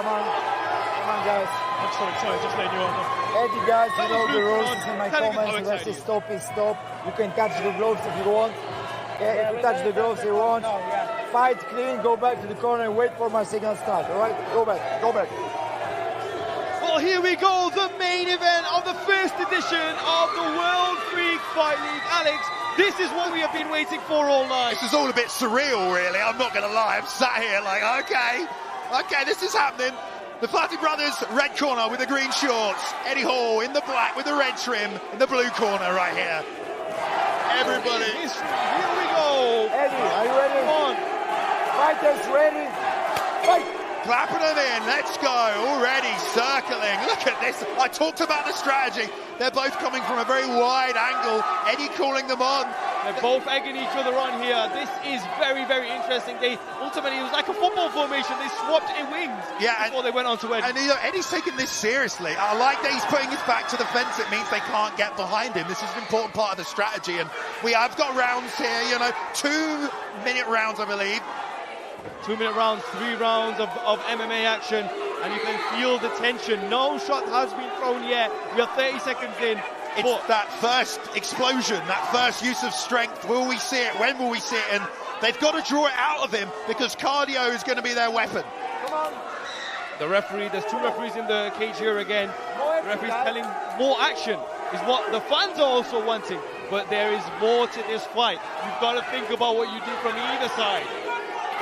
come on. Come on, guys. I'm sorry, just letting you on. Eddie, guys, you know the rules in my comments. If I say stop, is stop. You can touch the gloves if you want. Yeah, if you touch the gloves you want. Fight clean, go back to the corner and wait for my second start, alright? Go back, go back. Well, here we go, the main event of the first edition of the World Freak Fight League. Alex, this is what we have been waiting for all night. This is all a bit surreal, really. I'm not going to lie. I'm sat here like, okay, this is happening. The Neffati brothers, red corner with the green shorts. Eddie Hall in the black with the red trim in the blue corner right here. Everybody. Here we go. Eddie, are you ready? Come on. Fighters ready? Fight! Clapping them in, let's go, already circling. Look at this, I talked about the strategy. They're both coming from a very wide angle. Eddie calling them on. They're both egging each other on here. This is very, very interesting. Ultimately, it was like a football formation. They swapped in wings before they went on to Eddie. And you know, Eddie's taking this seriously. I like that he's putting his back to the fence. It means they can't get behind him. This is an important part of the strategy. And I've got rounds here, you know, 2-minute rounds, I believe. 2-minute rounds, 3 rounds of MMA action, and you can feel the tension. No shot has been thrown yet. We are 30 seconds in. It's that first explosion, that first use of strength. Will we see it? When will we see it? And they've got to draw it out of him because cardio is going to be their weapon. Come on. The referee, there's 2 referees in the cage here again. The referee's telling more action is what the fans are also wanting. But there is more to this fight. You've got to think about what you do from either side.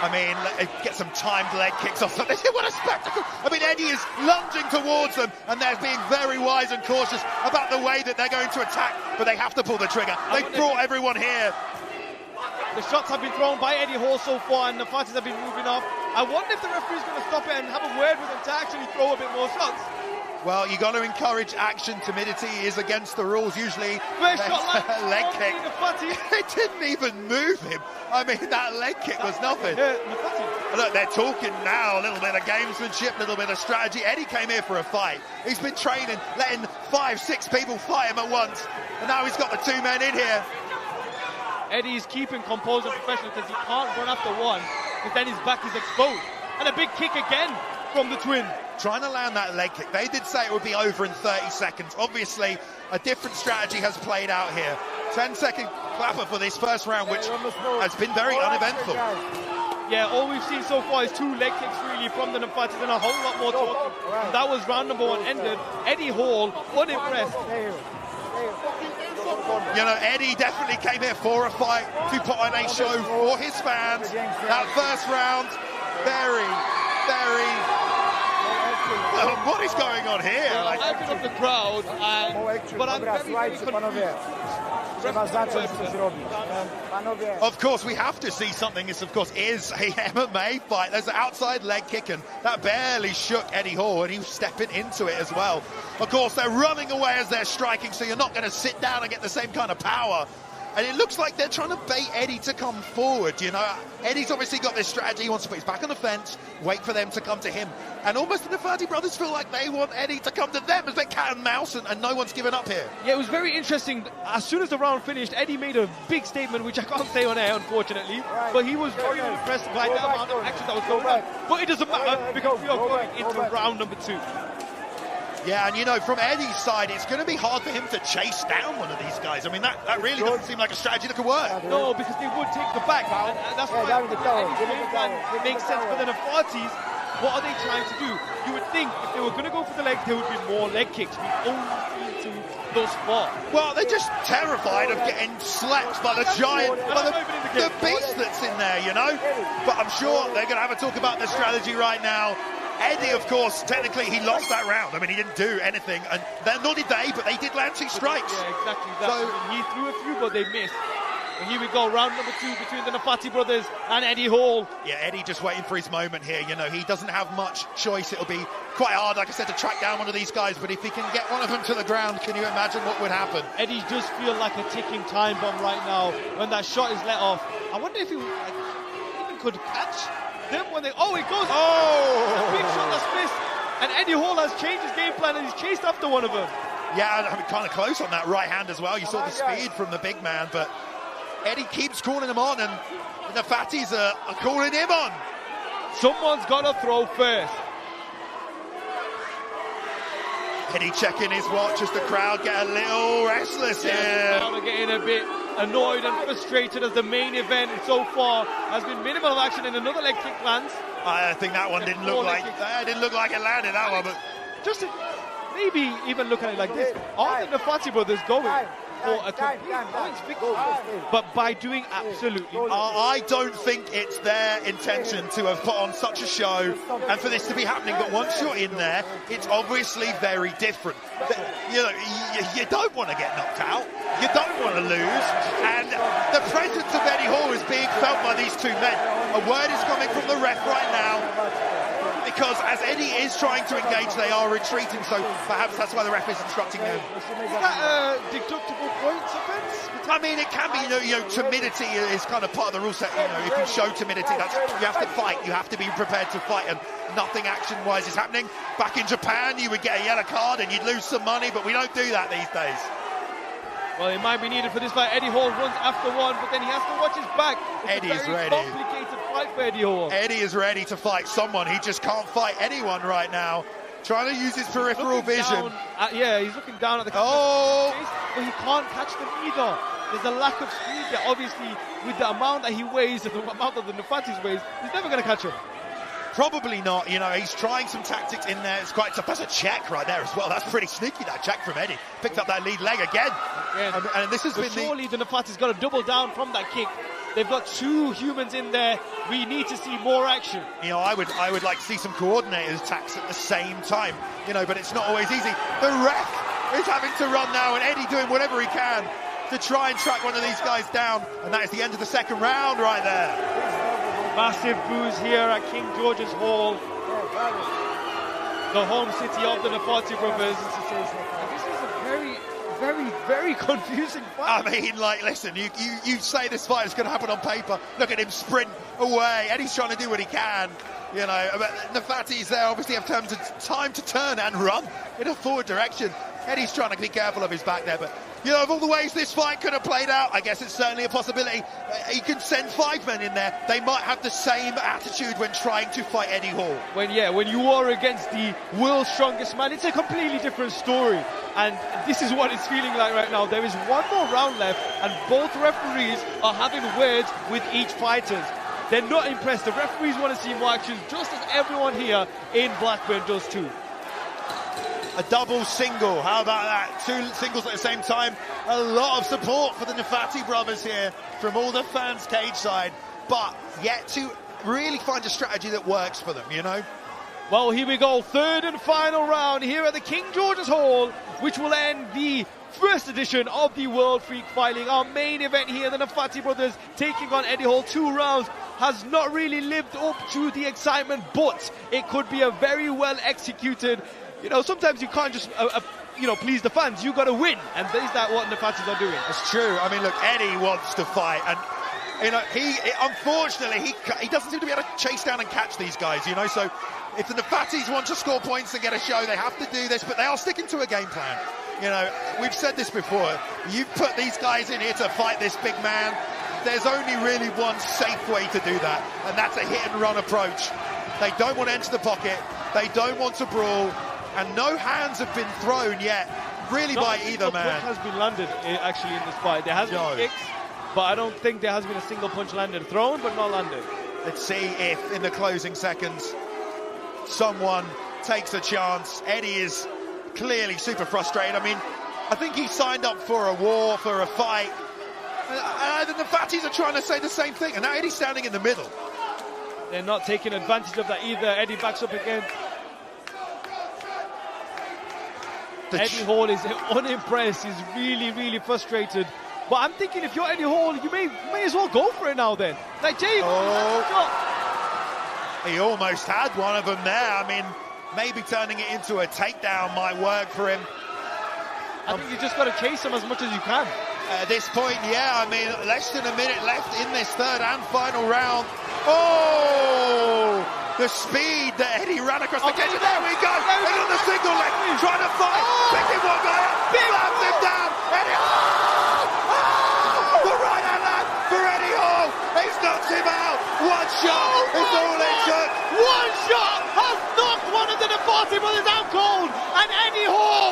I mean, get some timed leg kicks off. What a spectacle. I mean, Eddie is lunging towards them, and they're being very wise and cautious about the way that they're going to attack, but they have to pull the trigger. They've brought everyone here. The shots have been thrown by Eddie Hall so far, and the fighters have been moving off. I wonder if the referee's going to stop it and have a word with them to actually throw a bit more shots. Well, you got to encourage action. Timidity is against the rules usually. First shot, leg kick. It didn't even move him. I mean, that leg kick was nothing. Look, they're talking now, a little bit of gamesmanship, a little bit of strategy. Eddie came here for a fight. He's been training, letting 5-6 people fight him at once, and now he's got the 2 men in here. Eddie's keeping composed and professional because he can't run after one, because then his back is exposed. And a big kick again from the twin. Trying to land that leg kick. They did say it would be over in 30 seconds. Obviously, a different strategy has played out here. 10-second clapper for this first round, which has been very uneventful. Yeah, all we've seen so far is 2 leg kicks really from the Neffati and a whole lot more talking. And that was round number 1 ended. Eddie Hall, unimpressed. You know, Eddie definitely came here for a fight to put on a show for his fans. That first round, very what is going on here? Like, I'm hyping up the crowd, but I'm very confused. Of course, we have to see something. This, of course, is a MMA fight. There's an outside leg kick, and that barely shook Eddie Hall, and he was stepping into it as well. Of course, they're running away as they're striking, so you're not going to sit down and get the same kind of power. And it looks like they're trying to bait Eddie to come forward, you know. Eddie's obviously got this strategy. He wants to put his back on the fence, wait for them to come to him. And almost the Neffati brothers feel like they want Eddie to come to them as they cat and mouse, and no one's given up here. Yeah, it was very interesting. As soon as the round finished, Eddie made a big statement, which I can't say on air, unfortunately. But he was very impressed by the amount of action that was going on. But it doesn't matter, because we are going into round number 2. Yeah, and you know, from Eddie's side, it's going to be hard for him to chase down one of these guys. I mean, that really doesn't seem like a strategy that could work. No, because they would take the back, and that's why Eddie's game plan makes sense for the Neffatis. What are they trying to do? You would think if they were going to go for the legs, there would be more leg kicks. We've only seen 2 thus far. Well, they're just terrified of getting slapped by the giant, by the beast that's in there, you know? But I'm sure they're going to have a talk about the strategy right now. Eddie, of course, technically he lost that round. I mean, he didn't do anything, and nor did they, but they did land 2 strikes. Yeah, exactly that. So he threw a few, but they missed. And here we go, round number 2 between the Neffati brothers and Eddie Hall. Yeah, Eddie just waiting for his moment here. You know, he doesn't have much choice. It'll be quite hard, like I said, to track down one of these guys, but if he can get one of them to the ground, can you imagine what would happen? Eddie does feel like a ticking time bomb right now when that shot is let off. I wonder if he even could catch them when they... Oh, it goes... Oh! A big shot that's missed. And Eddie Hall has changed his game plan and he's chased after one of them. Yeah, I mean, kind of close on that right hand as well. You saw the speed from the big man, but Eddie keeps calling him on, and the Neffatis are calling him on. Someone's got to throw first. Eddie checking his watch as the crowd get a little restless here. The crowd are getting a bit annoyed and frustrated as the main event so far has been minimal action and another leg kick lands. I think that one didn't look like it landed, that one. But just to maybe even look at it like this, are the Neffati brothers going for a complete points victory? But by doing absolutely nothing. I don't think it's their intention to have put on such a show and for this to be happening. But once you're in there, it's obviously very different. You know, you don't want to get knocked out. You don't want to lose. And the presence of Eddie Hall is being felt by these two men. A word is coming from the ref right now, because as Eddie is trying to engage, they are retreating, so perhaps that's why the ref is instructing them. Is that a deductible points offence? I mean, it can be, you know, timidity is kind of part of the rule set. You know, you can show timidity. You have to fight. You have to be prepared to fight, and nothing action-wise is happening. Back in Japan, you would get a yellow card and you'd lose some money, but we don't do that these days. Well, it might be needed for this fight. Eddie Hall runs after one, but then he has to watch his back. Eddie's ready. Complicated fight for Eddie Hall. Eddie is ready to fight someone. He just can't fight anyone right now. Trying to use his peripheral vision. He's looking down at the face, but he can't catch them either. There's a lack of speed there. Obviously, with the amount that he weighs and the amount that the Neffati's weighs, he's never going to catch him. Probably not. You know, he's trying some tactics in there. It's quite tough. That's a check right there as well. That's pretty sneaky, that check from Eddie. Picked up that lead leg again. And this has been surely the Neffati's got to double down from that kick. They've got two humans in there. We need to see more action. You know, I would like to see some coordinated attacks at the same time. You know, but it's not always easy. The ref is having to run now, and Eddie doing whatever he can to try and track one of these guys down. And that is the end of the second round right there. Massive boos here at King George's Hall, the home city of the Neffati brothers. This is a very, very, very confusing fight. I mean, like, listen, you say this fight is going to happen on paper. Look at him sprint away. Eddie's trying to do what he can. You know, but Neffati's there obviously have time to turn and run in a forward direction. Eddie's trying to be careful of his back there, but you know, of all the ways this fight could have played out, I guess it's certainly a possibility. He can send 5 men in there. They might have the same attitude when trying to fight Eddie Hall. When you are against the world's strongest man, it's a completely different story. And this is what it's feeling like right now. There is one more round left, and both referees are having words with each fighter. They're not impressed. The referees want to see more action, just as everyone here in Blackburn does too. A double single, how about that? 2 singles at the same time. A lot of support for the Neffati brothers here from all the fans cage side, but yet to really find a strategy that works for them, you know? Well, here we go, third and final round here at the King George's Hall, which will end the first edition of the World Freak Fighting. Our main event here, the Neffati brothers taking on Eddie Hall. 2 rounds has not really lived up to the excitement, but it could be a very well executed. You know, sometimes you can't just, please the fans. You got to win, and is that what Neffati's are doing? That's true. I mean, look, Eddie wants to fight, and you know, unfortunately he doesn't seem to be able to chase down and catch these guys. You know, so if the Neffatis want to score points and get a show, they have to do this, but they are sticking to a game plan. You know, we've said this before. You put these guys in here to fight this big man. There's only really one safe way to do that, and that's a hit and run approach. They don't want to enter the pocket. They don't want to brawl. And no hands have been thrown yet, really, by either man. Punch has been landed, actually, in this fight. There has been kicks, but I don't think there has been a single punch landed. Thrown, but not landed. Let's see if, in the closing seconds, someone takes a chance. Eddie is clearly super frustrated. I mean, I think he signed up for a war, for a fight. The Neffatis are trying to say the same thing, and now Eddie's standing in the middle. They're not taking advantage of that either. Eddie backs up again. Eddie Hall is unimpressed. He's really, really frustrated. But I'm thinking, if you're Eddie Hall, you may as well go for it now then. Like, Jay, he almost had one of them there. I mean, maybe turning it into a takedown might work for him. I think you just got to chase him as much as you can. At this point, yeah, I mean, less than a minute left in this third and final round. Oh! The speed that Eddie ran across the cage. There we go. He's on the single leg, trying to fight. Picking one guy up, slams him down. Eddie Hall! Oh! The right hand land for Eddie Hall. He's knocked him out. One shot is all it took. One shot has knocked one of the Neffati brothers out cold. And Eddie Hall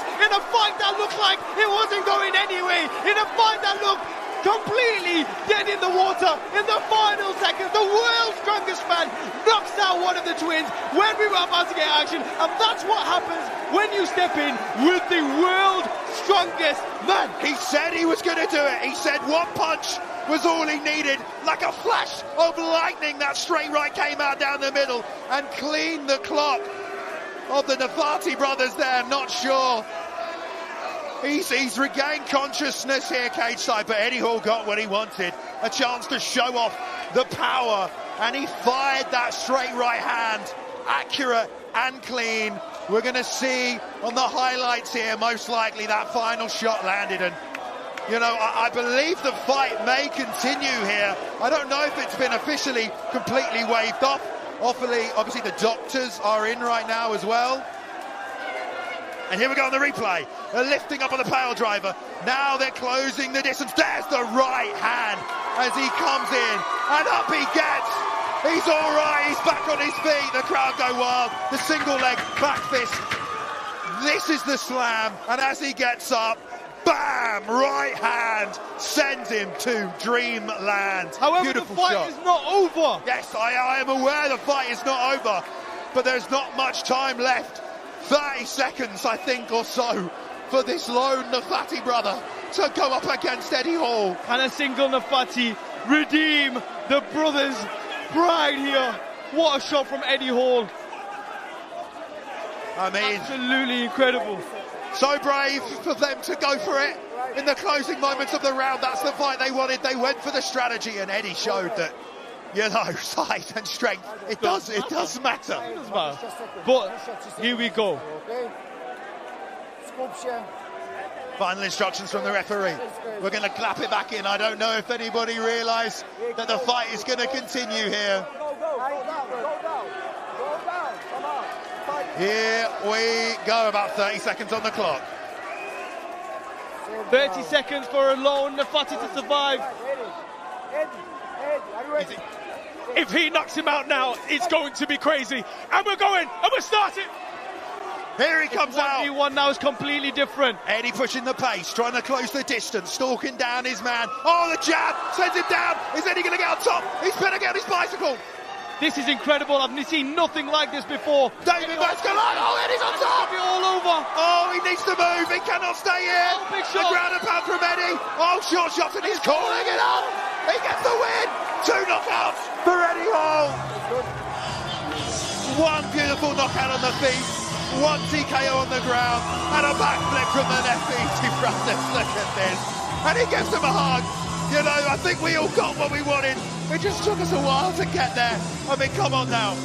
focus in a fight that looked like it wasn't going anyway, in a fight that looked completely dead in the water. In the final seconds, the world's strongest man knocks out one of the twins when we were about to get action, and that's what happens when you step in with the world's strongest man. He said he was going to do it. He said one punch was all he needed. Like a flash of lightning, that straight right came out down the middle and cleaned the clock of the Neffati brothers there. Not sure. He's regained consciousness here, cage side, but Eddie Hall got what he wanted, a chance to show off the power, and he fired that straight right hand, accurate and clean. We're going to see on the highlights here, most likely, that final shot landed, and you know, I believe the fight may continue here. I don't know if it's been officially completely waved off. Obviously the doctors are in right now as well. And here we go on the replay. They're lifting up on the pile driver. Now they're closing the distance. There's the right hand as he comes in. And up he gets. He's all right. He's back on his feet. The crowd go wild. The single leg back fist. This is the slam. And as he gets up, bam! Right hand sends him to dreamland. However, beautiful the fight shot. is not over. Yes, I am aware the fight is not over. But there's not much time left. 30 seconds, I think, or so, for this lone Neffati brother to go up against Eddie Hall. Can a single Neffati redeem the brothers' pride here? What a shot from Eddie Hall. I mean, absolutely incredible. So brave for them to go for it in the closing moments of the round. That's the fight they wanted. They went for the strategy, and Eddie showed that, you know, size and strength, it does matter. It does matter. But here we go. Final instructions from the referee. We're going to clap it back in. I don't know if anybody realised that the fight is going to continue here. Here we go, about 30 seconds on the clock. 30 seconds for a lone Neffati to survive. If he knocks him out now, it's going to be crazy. And we're going, and we're starting. Here he comes out. 1v1 now is completely different. Eddie pushing the pace, trying to close the distance, stalking down his man. Oh, the jab sends him down. Is Eddie going to get on top? He's better get on his bicycle. This is incredible. I've seen nothing like this before. David Mascalone. Oh, Eddie's on top. All over. Oh, he needs to move. He cannot stay here. Oh, big shot. The ground and pound from Eddie. Oh, short shots, and he's calling it up. He gets the win. 2 knockouts for Eddie Hall. 1 beautiful knockout on the feet. 1 TKO on the ground. And a backflip from the Neffati brothers. Look at this. And he gives them a hug. You know, I think we all got what we wanted. It just took us a while to get there. I mean, come on now.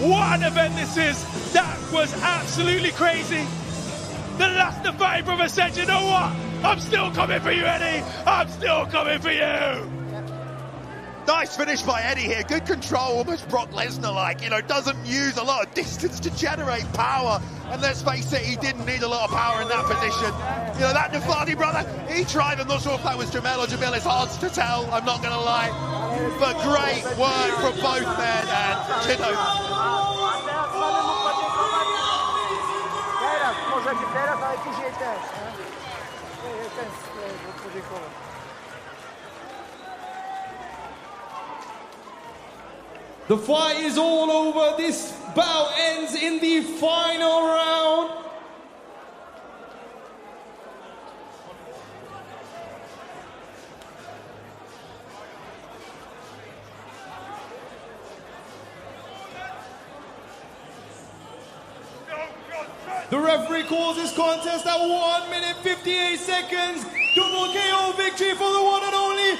What an event this is. That was absolutely crazy. The last Neffati brother said, you know what? I'm still coming for you, Eddie. I'm still coming for you. Nice finish by Eddie here. Good control, almost Brock Lesnar-like. You know, doesn't use a lot of distance to generate power. And let's face it, he didn't need a lot of power in that position. You know, that Neffati brother, he tried. I'm not sure if that was Jamel or Jamil. It's hard to tell, I'm not going to lie. But great work from both men. And, you know... The fight is all over. This bout ends in the final round. The referee calls this contest at 1 minute 58 seconds. Double KO victory for the one and only